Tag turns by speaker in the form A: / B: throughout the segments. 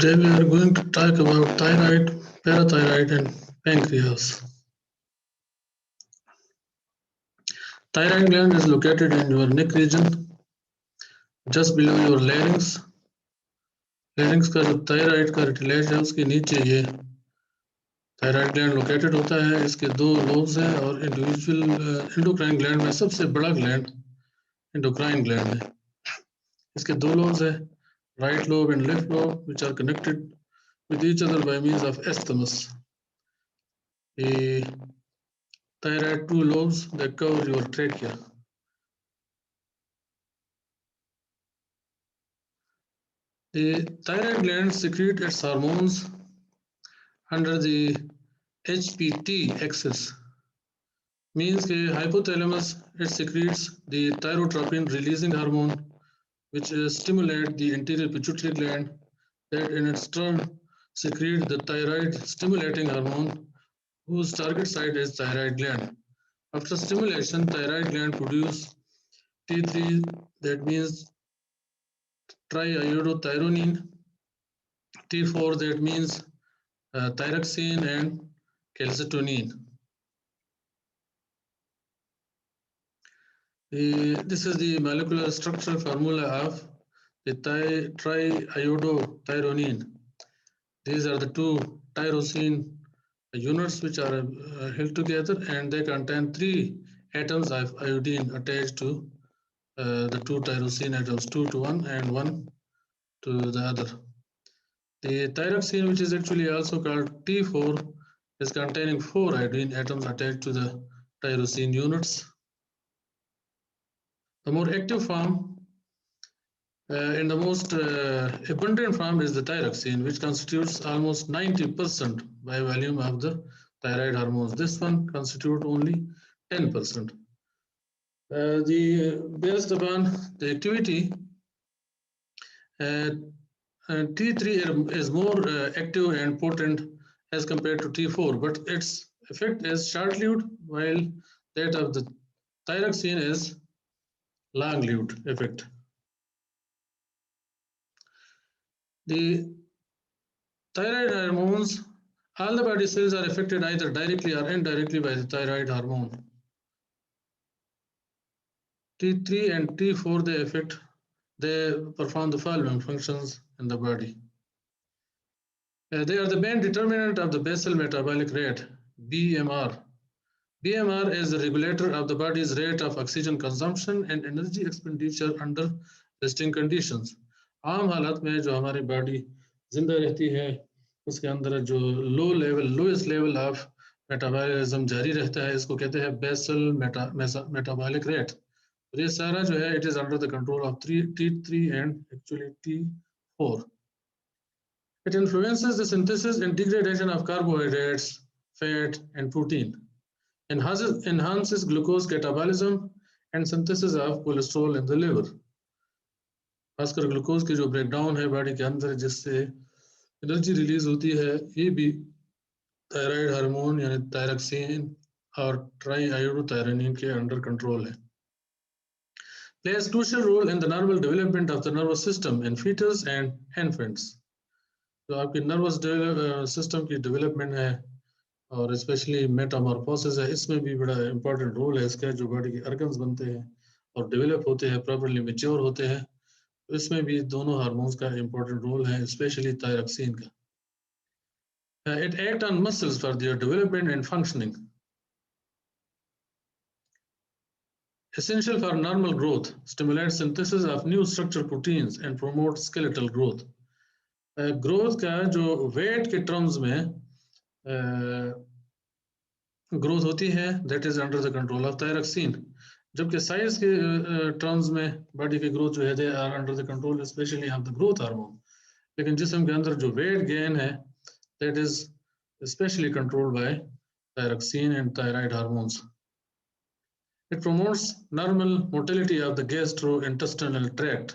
A: Today we are going to talk about thyroid, parathyroid and pancreas. Thyroid gland is located in your neck region, just below your larynx. Larynx का जो thyroid का cartilage है उसके नीचे ये thyroid gland located होता है. इसके दो lobes हैं और individual endocrine gland में सबसे बड़ा gland endocrine gland है. इसके दो lobes हैं, right lobe and left lobe, which are connected with each other by means of isthmus. The thyroid two lobes that cover your trachea. The thyroid gland secretes its hormones under the HPT axis. Means that hypothalamus it secretes the thyrotropin releasing hormone, which stimulates the anterior pituitary gland, that in its turn secretes the thyroid stimulating hormone, whose target site is thyroid gland. After stimulation, thyroid gland produces T3, that means triiodothyronine, T4, that means thyroxine and calcitonin. This is the molecular structure formula of the triiodothyronine. These are the two tyrosine units which are held together, and they contain 3 atoms of iodine attached to the 2 tyrosine atoms, 2 to 1 and 1 to the other. The thyroxine, which is actually also called T4, is containing 4 iodine atoms attached to the tyrosine units. The more active form and the most abundant form is the thyroxine, which constitutes almost 90% by volume of the thyroid hormones. This one constitutes only 10%. Based upon the activity, T3 is more active and potent as compared to T4, but its effect is short-lived, while that of the thyroxine is long-lived effect. The thyroid hormones, all the body cells are affected either directly or indirectly by the thyroid hormone. T3 and T4, they perform the following functions in the body. They are the main determinant of the basal metabolic rate, BMR. BMR is the regulator of the body's rate of oxygen consumption and energy expenditure under resting conditions. आम हालत में जो हमारी body जिंदा रहती है उसके अंदर जो लोएस्ट लेवल ऑफ मेटाबॉलिज्म जारी रहता है, इसको कहते हैं बेसल मेटाबॉलिक रेट. और ये सारा जो है it is under the control of T3 and actually T4. It influences the synthesis and degradation of carbohydrates, fat and protein. Enhances glucose catabolism and synthesis of cholesterol in the liver. खासकर glucose की जो breakdown है body के अंदर जिससे energy release होती है, ये भी थायराइड हार्मोन यानी थायरॉक्सिन और ट्राईआयोडोथायरोनिन के अंडर कंट्रोल है. Plays crucial role in the normal development of the nervous system in fetus and infants. जो आपकी नर्वस सिस्टम की डेवलपमेंट है और स्पेशली मेटामॉर्फोसिस है, इसमें भी बड़ा इंपॉर्टेंट रोल है इसका. जो बॉडी के ऑर्गन्स बनते हैं और डेवलप होते हैं, प्रॉपर्ली मैच्योर होते हैं, इसमें भी दोनों हार्मोन्स का इंपॉर्टेंट रोल है, स्पेशली थायरॉक्सिन का. It acts on muscles for their development and functioning. Essential for normal growth, stimulates synthesis of new structure proteins and promotes skeletal growth. Growth का जो वेट के टर्म्स में growth होती है, that is under the control of thyroxine. जबकि size के terms में body की ग्रोथ जो है they are under the control specially of the growth hormone. लेकिन जिस्म के अंदर जो वेट गेन है that is specially controlled by thyroxine and thyroid hormones. It promotes normal motility of the gastrointestinal tract.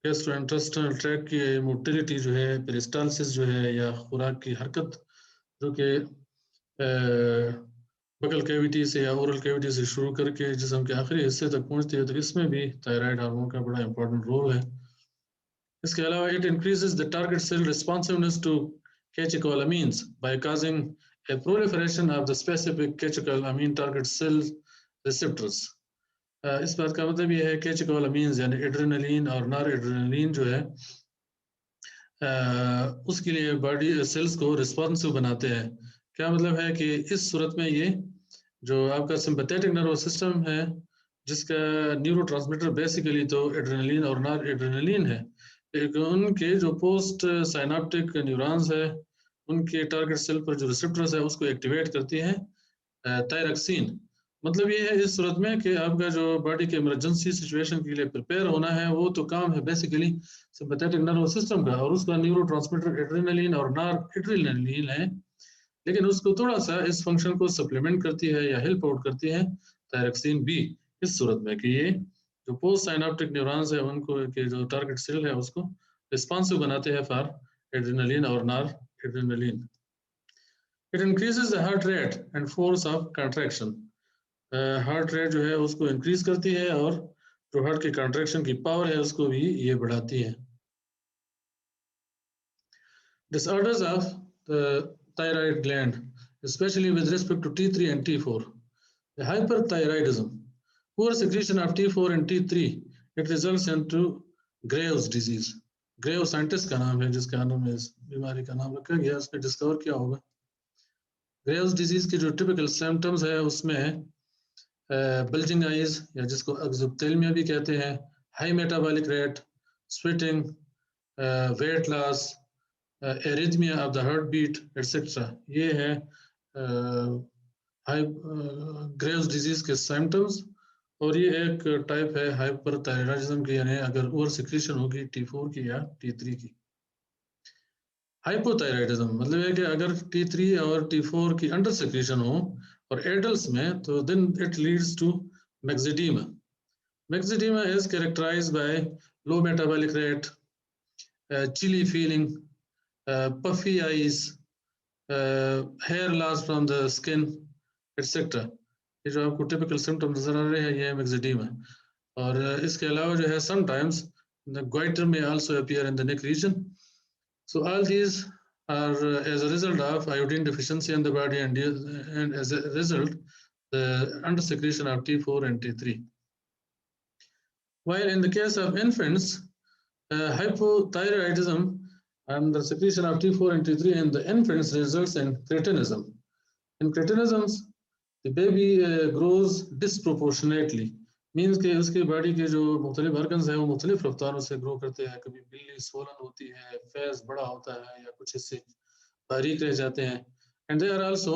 A: Gastrointestinal tract की motility जो है, peristalsis जो है या खुराक की हरकत जो कि बगल कैविटी से या ओरल कैविटी से शुरू करके जिस्म के आखिरी हिस्से तक पहुंचती है, तो इसमें भी थायराइड हार्मोन का बड़ा इंपॉर्टेंट रोल है. इसके अलावा it increases the target cell responsiveness to catecholamines by causing a proliferation of the specific catecholamine target cell receptors. इस बात का मतलब ये है catecholamines यानी एड्रेनलिन और नॉर एड्रेनलिन जो है उसके लिए बॉडी सेल्स को रिस्पॉन्सिव बनाते हैं। क्या मतलब है कि इस सूरत में ये जो आपका सिंपैथेटिक नर्वस सिस्टम है जिसका न्यूरोट्रांसमीटर बेसिकली तो एड्रेनलिन और नॉर एड्रेनलिन है, उनके जो पोस्ट साइनाप्टिक न्यूरॉन्स है उनके टारगेट सेल पर जो रिसेप्टर्स है उसको एक्टिवेट करती है थायरॉक्सिन। मतलब ये है इस सूरत में कि आपका जो बॉडी के इमरजेंसी सिचुएशन के लिए प्रिपेयर होना है वो तो काम है बेसिकली सिंपैथेटिक नर्वस सिस्टम का, और उसका न्यूरोट्रांसमीटर एड्रेनलिन और नॉर एड्रेनलिन है, लेकिन उसको थोड़ा सा इस फंक्शन को सप्लीमेंट करती है या हेल्प आउट करती है थायरॉक्सिन बी, इस सूरत में कि ये जो पोस्ट साइनाप्टिक न्यूरॉन्स है उनको के जो टारगेट सेल है उसको रिस्पॉन्सिव बनाते हैं फॉर एड्रेनलिन और nor adrenaline. It increases the heart rate and force of contraction. Heart rate जो है उसको इंक्रीज करती है और जो हार्ट की कंट्रैक्शन की पावर है उसको भी ये बढ़ाती है। Disorders of the thyroid gland, especially with respect to T3 and T4. The hyperthyroidism, poor secretion of T4 and T3, it results into Graves' disease. Graves scientist का नाम है जिसका नाम इस बीमारी का नाम रखा गया, उसने डिस्कवर किया होगा। Graves' disease के जो टिपिकल सिम्टम्स है उसमें बल्जिंग आइज या जिसको एक्सोप्थेल्मिया भी कहते हैं, high metabolic rate, sweating, weight loss, arrhythmia of the heart beat et cetera, ये है ग्रेव्स डिजीज के सिम्टम्स। और ये एक टाइप है हाइपरथायराइडिज्म की, यानी अगर ओवर सिक्रीशन होगी T4 की या T3 की। हाइपोथायराइडिज्म मतलब है कि अगर T3 और T4 की अंडर सिक्रीशन हो और एडल्ट्स में, तो then it leads to myxoedema. Myxoedema is characterised by low metabolic rate, chilly feeling, puffy eyes, hair loss from the skin, etc. ये जो आपको टिपिकल सिम्टम नजर आ रहे हैं ये मैक्सिडीमा। और इसके अलावा जो है sometimes the goiter may also appear in the neck region. So all these are as a result of iodine deficiency in the body, and as a result the under secretion of T4 and T3. While in the case of infants, hypothyroidism and the secretion of T4 and T3 in the infants results in cretinism. In cretinisms, the baby grows disproportionately. Means कि उसकी body के जो मुख्तलिफ organs हैं वो मुख्तलिफ रफ्तारों से grow करते हैं। कभी बिल्ली स्वोलन होती है, फेस बड़ा होता है, या कुछ हिस्से बारीक रह जाते हैं। And they are also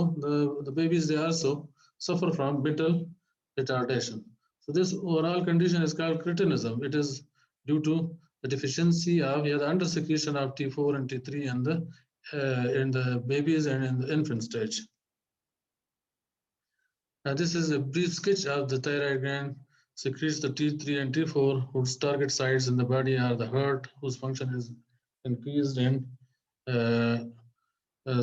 A: the babies they also suffer from mental retardation. So this overall condition is called cretinism. It is due to the deficiency of the under secretion of T4 and T3 in the babies and in the infant stage. Now this is a brief sketch of the thyroid gland. Secretes the T3 and T4 whose target sites in the body are the heart, whose function is increased in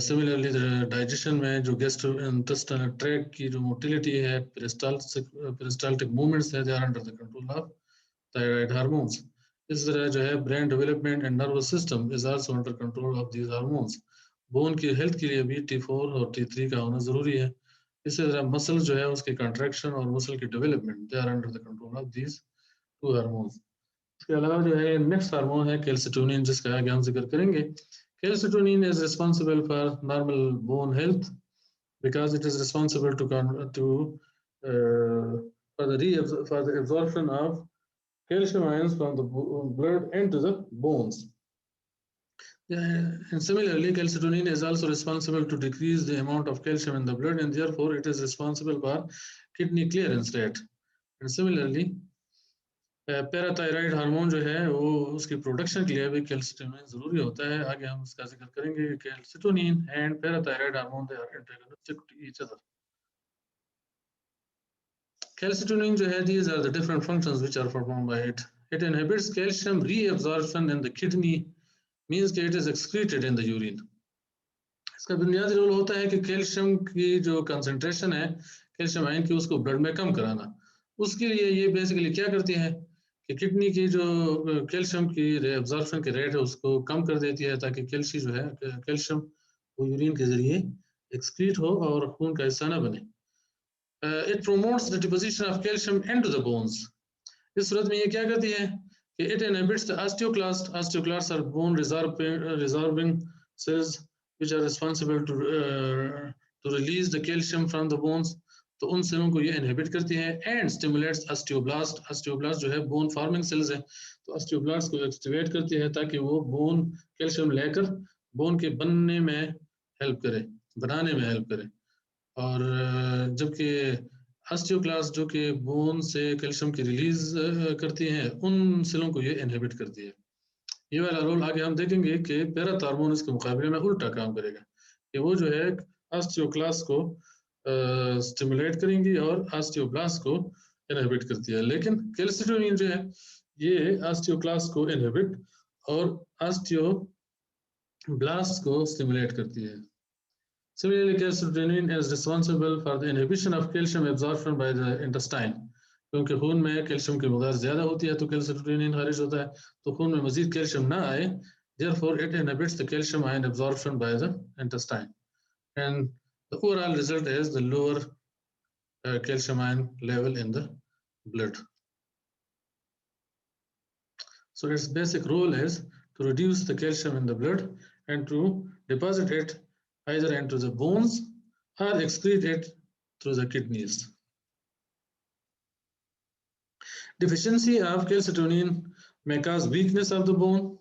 A: similarly the digestion में जो gastrointestinal tract की जो motility है, peristaltic movements है, they are under the control of thyroid hormones. इस तरह जो है brain development and nervous system is also under control of these hormones. Bone की health के लिए भी T4 और T3 का होना जरूरी है। इसी तरह मसल जो है उसकी कंट्रैक्शन और मसल की development they are under the control of these two hormones. इसके अलावा जो है नेक्स्ट हार्मोन है कैल्सिटोनिन, जिसका आगे हम जिक्र करेंगे। Calcitonin is responsible for normal bone health because it is responsible for the absorption of calcium ions from the blood into the bones. And similarly, calcitonin is also responsible to decrease the amount of calcium in the blood, and therefore it is responsible for kidney clearance rate. And similarly, parathyroid hormone जो है वो उसकी production के लिए भी calcitonin जरूरी होता है। आगे हम इसका जिक्र करेंगे। Calcitonin and parathyroid hormone they are antagonistic to each other. Calcitonin जो है, these are the different functions which are performed by it. It inhibits calcium reabsorption in the kidney, means that it is excreted in the urine. इसका बुनियादी role होता है कि calcium की जो concentration है कैल्शियम आयन की उसको ब्लड में कम कराना। उसके लिए ये बेसिकली क्या करती है कि किडनी की जो कैल्शियम की एब्जॉर्प्शन की रेट है उसको कम कर देती है, ताकि कैल्शियम जो है कैल्शियम वो यूरिन के जरिए एक्सक्रीट हो और खून का हिस्सा न बने। It promotes the deposition of calcium into the bones. इस सूरत में ये क्या करती है कि it inhibits the osteoclast. Osteoclast are bone resorbing cells which are responsible to release the calcium from the bones। तो उन सेलों को ये इनहिबिट करती है। And stimulates osteoblast. ऑस्टियोब्लास्ट जो है बोन फॉर्मिंग सेल्स है, तो ऑस्टियोब्लास्ट को एक्टिवेट करती है ताकि वो बोन कैल्शियम लेकर बोन के बनने में हेल्प करे, बनाने में हेल्प करे। और जबकि ऑस्टियोक्लास्ट जो कि बोन से कैल्शियम की रिलीज करती हैं, उन सेलों को ये इनहिबिट करती है। ये वाला रोल आगे हम देखेंगे कि पैराथॉर्मोन इसके मुकाबले में उल्टा काम करेगा, कि वो जो है ऑस्टियोक्लास्ट को स्टिमुलेट करेंगी और ऑस्टियोब्लास्ट को इनहिबिट करती है। लेकिन कैल्सिटोनिन जो है ये ऑस्टियोक्लास्ट को इनहिबिट और ऑस्टियोब्लास्ट को स्टिमुलेट करती है। Similarly, calcitonin is responsible for the inhibition of calcium absorption by the intestine। क्योंकि खून में कैल्शियम की मकदार ज्यादा होती है तो कैल्सिटोनिन खारिज होता है, तो खून में मजीद कैल्शियम ना आए, therefore it inhibits the calcium ion absorption by the intestine, and the overall result is the lower calcium ion level in the blood. So its basic role is to reduce the calcium in the blood and to deposit it either into the bones or excrete it through the kidneys. Deficiency of calcitonin may cause weakness of the bone,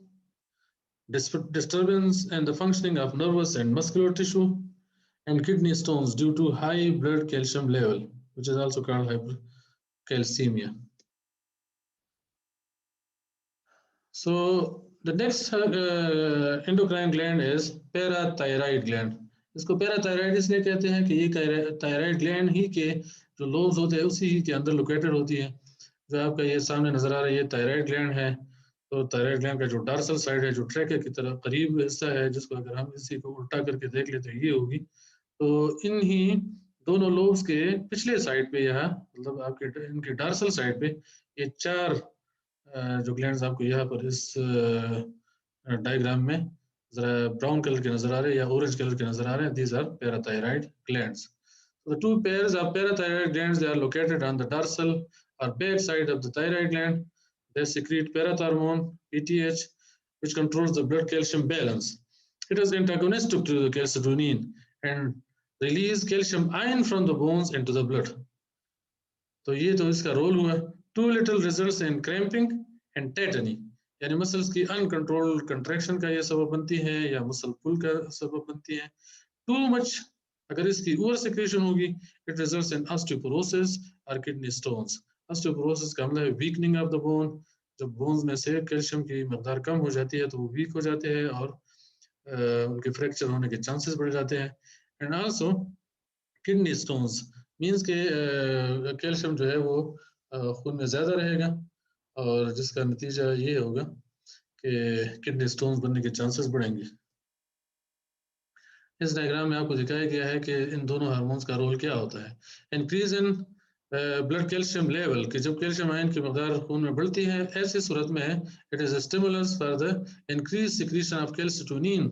A: disturbance in the functioning of nervous and muscular tissue, and kidney stones due to high blood calcium level, which is also called hypercalcemia. So the next endocrine gland is parathyroid gland। इसको parathyroid इसलिए कहते हैं कि ये thyroid gland ही के जो lobes होते हैं उसी ही के अंदर लोकेटेड होती है। जो आपका ये सामने नजर आ रहा है ये थायराइड ग्लैंड है। तो थायराइड ग्लैंड का जो डार्सल साइड है, जो ट्रैके की तरफ करीब हिस्सा है, जिसको अगर हम इसी को उल्टा करके देख ले तो ये होगी। तो इन ही दोनों लोब्स के पिछले साइड पे यहाँ मतलब आपके इनकी डार्सल साइड पे ये चार जो ग्लैंड्स आपको यहाँ पर इस डायग्राम में जरा ब्राउन कलर के नजर आ रहे हैं या ऑरेंज कलर के नजर आ रहे हैं, these are parathyroid glands। So the two pairs of parathyroid glands, they are located on the dorsal or back side of the thyroid gland. They secrete parathormone PTH, which controls the blood calcium balance. It is antagonistic to the calcitonin and release calcium ion from the bones into the blood। तो ये तो इसका role हुआ। Too little results in cramping and tetany, यानी muscles की uncontrolled contraction का ये सबब बनती है या मसल पुल का सबब बनती है। टू मच अगर इसकी ओवर सेक्रेशन होगी, इट रिजल्ट्स इन ऑस्टियोपोरोसिस और किडनी स्टोन्स। ऑस्टियोपोरोसिस का मतलब है वीकनिंग ऑफ द बोन। जब बोन्स में से कैल्शियम की मकदार कम हो जाती है तो वो वीक हो जाते हैं और उनके फ्रैक्चर होने के चांसेस बढ़ जाते हैं। And also kidney stones means के कैल्शियम जो है वो खून में ज्यादा रहेगा और जिसका नतीजा ये होगा कि किडनी स्टोन्स बनने के चांसेस बढ़ेंगे। इस डायग्राम में आपको दिखाया गया है कि इन दोनों हार्मोन्स का रोल क्या होता है। Increase in blood calcium level, कि जब कैल्शियम आयन की मकदार खून में बढ़ती है ऐसी सूरत में it is stimulus for the increase secretion of calcitonin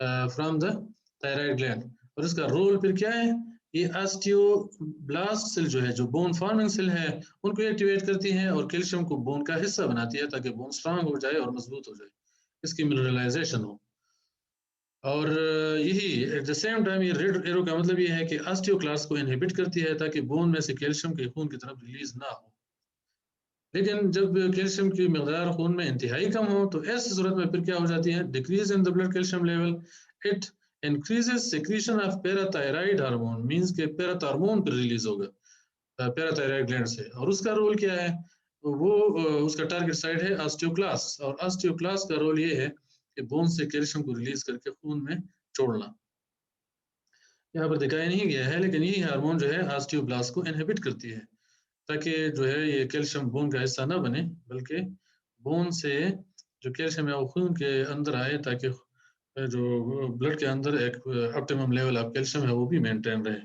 A: from the thyroid gland. और इसका रोल फिर क्या है, ये ऑस्टियोब्लास्ट सेल जो है, जो बोन फॉर्मिंग सेल है, उनको एक्टिवेट करती है और कैल्शियम को बोन का हिस्सा बनाती है ताकि बोन स्ट्रांग हो जाए और मजबूत हो जाए, इसकी मिनरलाइजेशन हो। और यही एट द सेम टाइम ये रेड एरो का मतलब ये है कि ऑस्टियोक्लास्ट को इनहिबिट करती है ताकि बोन में से कैल्शियम के खून की तरफ रिलीज ना हो। लेकिन जब कैल्शियम की मकदार खून में इंतहाई कम हो तो ऐसी सूरत में फिर क्या हो जाती है, decrease in the blood calcium level. It increases secretion of parathyroid hormone, means के पैराथॉर्मोन पर रिलीज होगा पैराथायराइड ग्लैंड से। और उसका रोल क्या है, वो उसका टारगेट साइड है ऑस्टियोक्लास्ट, और ऑस्टियोक्लास्ट का रोल ये है कि बोन से कैल्शियम को रिलीज करके खून में छोड़ना। यहाँ पर दिखाया नहीं गया है लेकिन यही हार्मोन जो है ऑस्टियोब्लास्ट को इनहिबिट करती है ताकि जो है ये कैल्शियम बोन का हिस्सा ना बने, बल्कि बोन से जो कैल्शियम है वो खून के अंदर आए ताकि जो ब्लड के अंदर एक ऑप्टिमम लेवल ऑफ कैल्शियम है वो भी मेंटेन रहे।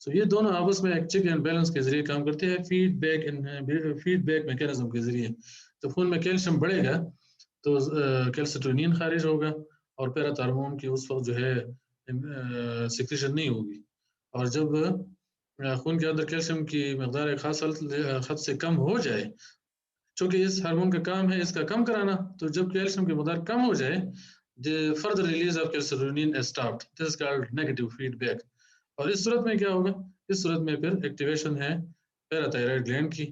A: तो ये दोनों आपस में एक चेक एंड बैलेंस के जरिए काम करते हैं, फीडबैक मैकेनिज्म के जरिए। तो खून में कैल्शियम बढ़ेगा तो कैल्सिटोनिन खारिज होगा और पैराथार्मोन की उस वक्त जो है सिक्रीशन नहीं होगी। और जब खून के अंदर कैल्शियम की मकदार एक खास हद से कम हो जाए, चूंकि इस हार्मोन का काम है इसका कम कराना, तो जब कैल्शियम की मकदार कम हो जाए, the further release of calcitonin is stopped. This is called negative feedback. और इस सूरत में क्या होगा? इस सूरत में फिर एक्टिवेशन है पैराथायराइड ग्लैंड की,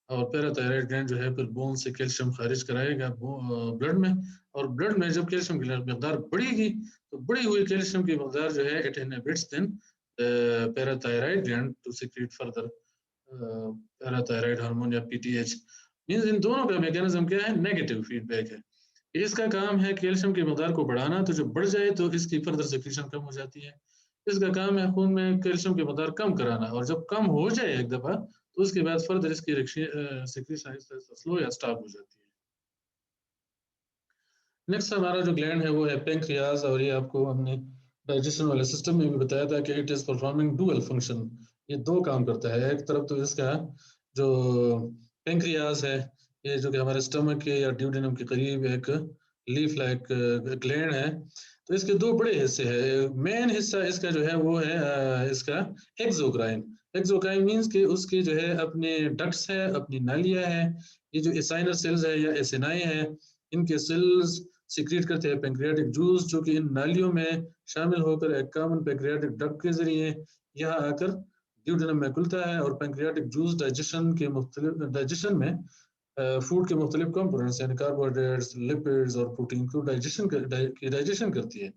A: और पैराथायराइड ग्लैंड जो है फिर बोन से कैल्शियम खारिज कराएगा ब्लड में, और ब्लड में जब कैल्शियम की मकदार बढ़ेगी तो बढ़ी हुई कैल्शियम की मकदार जो है it inhibits then parathyroid gland to secrete further parathyroid hormone या पीटीएच। मींस इन दोनों का मैकेनिज्म क्या है? नेगेटिव फीडबैक है। इसका काम है कैल्शियम की मकदार को बढ़ाना, तो जब बढ़ जाए तो इसकी फर्दर सिक्रीशन कम हो जाती है। इसका काम है खून में कैल्शियम की मकदार कम कराना, और जब कम हो जाए एक दफा तो उसके बाद फर्दर इसकी सिक्रीशन स्लो या स्टॉप हो जाती है। नेक्स्ट हमारा जो ग्लैंड है वो है पेंक्रियाज, और ये आपको हमने डाइजेशन वाले सिस्टम में भी बताया था कि it is performing dual function. ये दो काम करता है, एक तरफ तो इसका जो पेंक्रियाज है ये जो कि हमारे स्टमक के या ड्यूडेनम के करीब एक लीफ लाइक ग्लैंड है, तो इसके दो बड़े हिस्से हैं। मेन हिस्सा इसका जो है वो है इसका एक्सोक्राइन। एक्सोक्राइन मींस कि उसके जो है अपने डक्ट्स है, अपनी नालियां है। ये जो एसाइनर सेल्स है या एसिनाई है, इनके सेल्स सीक्रेट करते हैं पैंक्रियाटिक जूस, जो कि इन नालियों में शामिल होकर एक कॉमन पैंक्रियाटिक डक्ट के जरिए यहाँ आकर ड्यूडेनम में खुलता है, और पैंक्रियाटिक जूस डाइजेशन में फूड के मुख्तलिफ कंपोनेंट्स यानी कार्बोहाइड्रेट्स, लिपिड्स और प्रोटीन को डाइजेशन करती है।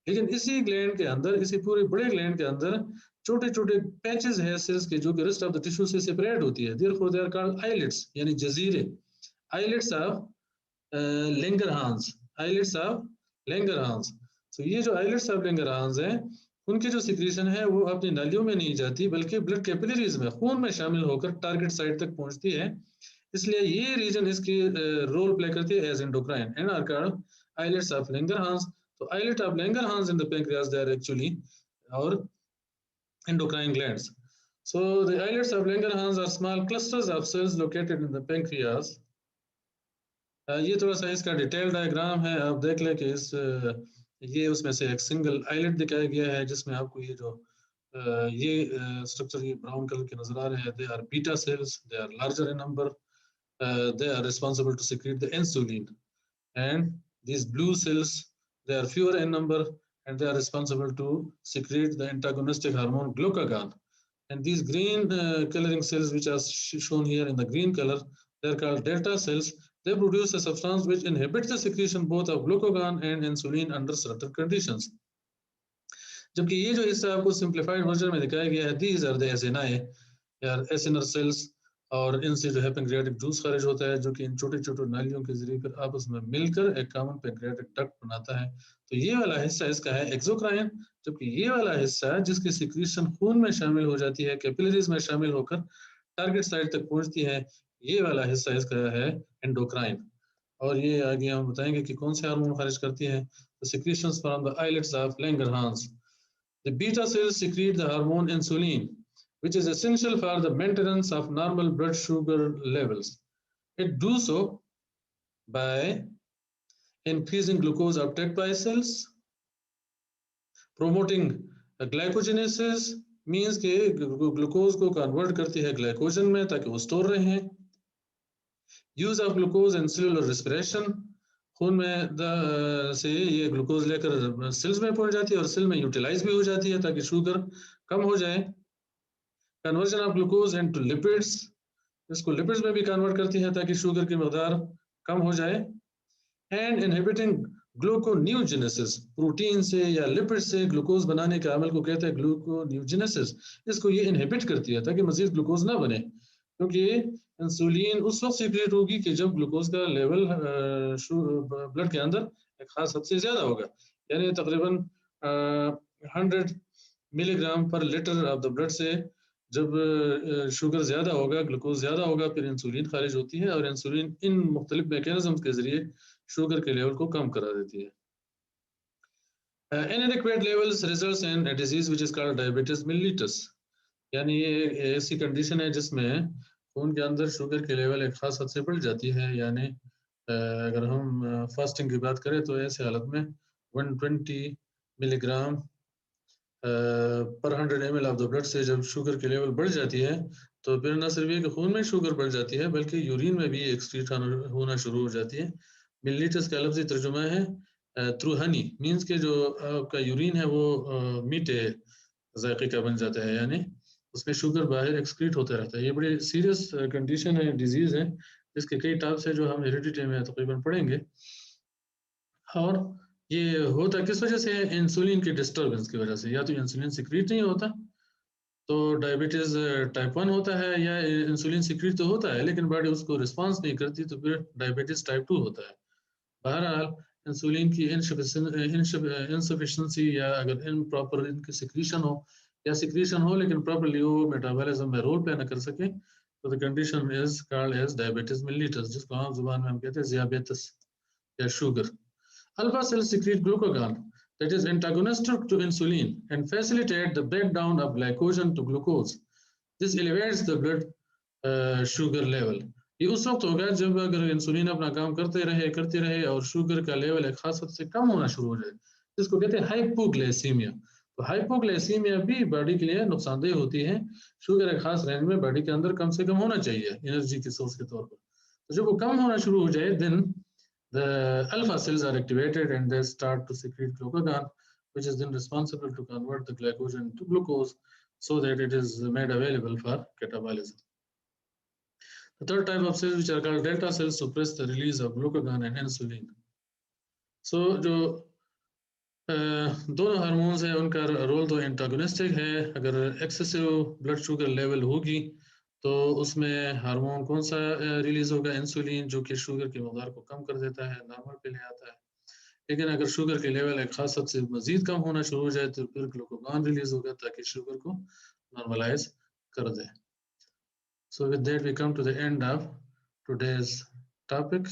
A: लेकिन इसी ग्लैंड के अंदर, इसी पूरे बड़े ग्लैंड के अंदर छोटे छोटे पैचेस है सेल्स के, जो कि रेस्ट ऑफ द टिश्यू से सेपरेट होती है। Therefore they are called islets यानी जजीरे, islets of Langerhans, islets of Langerhans. तो ये जो आइलेट्स ऑफ लेंगरहांस है, उनकी जो सिक्रीशन है वो अपनी नालियों में नहीं जाती, बल्कि ब्लड कैपिलरीज में, खून में शामिल होकर टारगेट साइट तक पहुंचती है। इसलिए ये रीजन इसकी रोल प्ले करती है as endocrine and are called islets of Langerhans. तो islet of Langerhans in the pancreas they are actually और endocrine glands. So the islets of Langerhans are small clusters of cells located in the pancreas. ये थोड़ा सा इसका detail diagram है, आप देख लें कि इस ये उसमें से एक सिंगल आइलेट दिखाया गया है, जिसमें आपको ये जो ये स्ट्रक्चर ये ब्राउन कलर के नजर आ रहे हैं, they are beta cells, they are larger in number, they are responsible to secrete the insulin, and these blue cells, they are fewer in number and they are responsible to secrete the antagonistic hormone glucagon. And these green coloring cells, which are shown here in the green color, they are called delta cells. They produce a substance which inhibits the secretion both of glucagon and insulin under certain conditions. जबकि ये जो हिस्सा आपको simplified version में दिखाया गया है, these are the acini या एसिनर सेल्स, और इनसे जो है पैंक्रियाटिक जूस खारिज होता है, जो कि इन छोटे छोटे नालियों के जरिए फिर आपस में मिलकर एक कॉमन पैंक्रियाटिक डक्ट बनाता है। तो ये वाला हिस्सा इसका है एक्सोक्राइन, जबकि ये वाला हिस्सा जिसकी सिक्रीशन खून में शामिल हो जाती है, कैपिलरीज में शामिल होकर टारगेट साइट तक पहुंचती है, ये वाला हिस्सा इसका है एंडोक्राइन। और ये आगे हम बताएंगे कि कौन से हार्मोन खारिज करती है। तो secretions from the islets of Langerhans, the beta cells secrete the hormone insulin, which is essential for the maintenance of normal blood sugar levels. It do so by increasing glucose uptake by cells, promoting glycogenesis, means कि glucose को convert करती है glycogen में ताकि वो store रहे। Use of glucose in cellular respiration, खून में से ये ग्लूकोज लेकर सेल्स में पहुंच जाती है और सेल में यूटिलाइज भी हो जाती है ताकि शुगर कम हो जाए। Conversion of glucose into lipids, इसको लिपिड्स में भी कन्वर्ट करती है ताकि शुगर की मकदार कम हो जाए। एंड इनहिबिटिंग ग्लूकोन्यूजेनेसिस, प्रोटीन से या लिपिड से ग्लूकोज बनाने के अमल को कहते हैं ग्लूकोन्यूजेनेसिस। इसको ये इनहिबिट करती है ताकि मजीद ग्लूकोज ना बने, क्योंकि इंसुलिन उस वक्त सीक्रेट होगी कि जब ग्लूकोज का लेवल ब्लड के अंदर एक खास हद से ज्यादा होगा, यानी तकरीबन 100 मिलीग्राम पर लीटर ऑफ द ब्लड से जब शुगर ज्यादा होगा, ग्लूकोज ज्यादा होगा, फिर इंसुलिन खारिज होती है, और इंसुलिन इन मुख्तलिफ मैकेनिज्म के जरिए शुगर के लेवल को कम करा देती है। Inadequate levels results in a disease which is called diabetes mellitus. यानी ये ऐसी कंडीशन है जिसमें खून के अंदर शुगर की लेवल एक खास हद से बढ़ जाती है। यानी अगर हम फास्टिंग की बात करें तो ऐसे हालत में 120 मिलीग्राम पर 100 ml ऑफ द ब्लड से जब शुगर की लेवल बढ़ जाती है तो फिर न सिर्फ ये कि खून में शुगर बढ़ जाती है बल्कि यूरिन में भी एक्सक्रीट होना शुरू हो जाती है। मिलीलीटर्स का लफ्ज़ी तर्जुमा है थ्रू हनी, मीन्स के जो आपका यूरिन है वो मीठे जायके का बन जाता है, यानी उसमें शुगर बाहर एक्सक्रीट होता रहता है। ये बड़ी सीरियस कंडीशन है, डिजीज़ है, जिसके कई टाइप्स है जो हम हेरिडिटी में तकरीबन पढ़ेंगे। और ये होता किस वजह से है? इंसुलिन की डिस्टर्बेंस की वजह से। या तो इंसुलिन सिक्रीट नहीं होता तो डायबिटीज टाइप 1 होता है, या इंसुलिन सिक्रीट तो होता है लेकिन बॉडी उसको रिस्पॉन्स नहीं करती तो फिर डायबिटीज टाइप 2 होता है। बहरहाल इंसुलिन की इनसफिशिएंसी या अगर इम्प्रॉपर इनकी सिक्रीशन हो या सिक्रीशन हो लेकिन प्रॉपर्ली वो मेटाबॉलिज्म में रोल प्ले न कर सके तो the condition is called as diabetes mellitus, जिसको आम जुबान में हम कहते हैं ज़ियाबेतस या sugar. Alpha cells secrete glucagon that is antagonistic to insulin and facilitate the breakdown of glycogen to glucose. This elevates the blood sugar level. ये उस वक्त होगा जब अगर इंसुलिन अपना काम करते रहे और शुगर का लेवल एक खास हद से कम होना शुरू हो जाए, जिसको कहते हैं हाइपोग्लाइसीमिया। तो हाइपोग्लाइसीमिया भी बॉडी के लिए नुकसानदेह होती है। शुगर एक खास रेंज में बॉडी के अंदर कम से कम होना चाहिए एनर्जी के सोर्स के तौर पर। तो जब वो कम होना शुरू हो जाए then the alpha cells are activated and they start to secrete glucagon, which is then responsible to convert the glycogen to glucose so that it is made available for catabolism. The third type of cells, which are called delta cells, suppress the release of glucagon and insulin. So जो दोनों hormones हैं उनका role तो antagonistic है। अगर excessive blood sugar level होगी तो उसमें हार्मोन कौन सा रिलीज होगा? इंसुलिन, जो कि शुगर की मकदार को कम कर देता है, नॉर्मल पे ले आता है। लेकिन अगर शुगर के लेवल एक खास हद से मजीद कम होना शुरू हो जाए तो फिर ग्लूकागॉन रिलीज होगा ताकि शुगर को नॉर्मलाइज कर दे। So with that we come to the end of today's topic.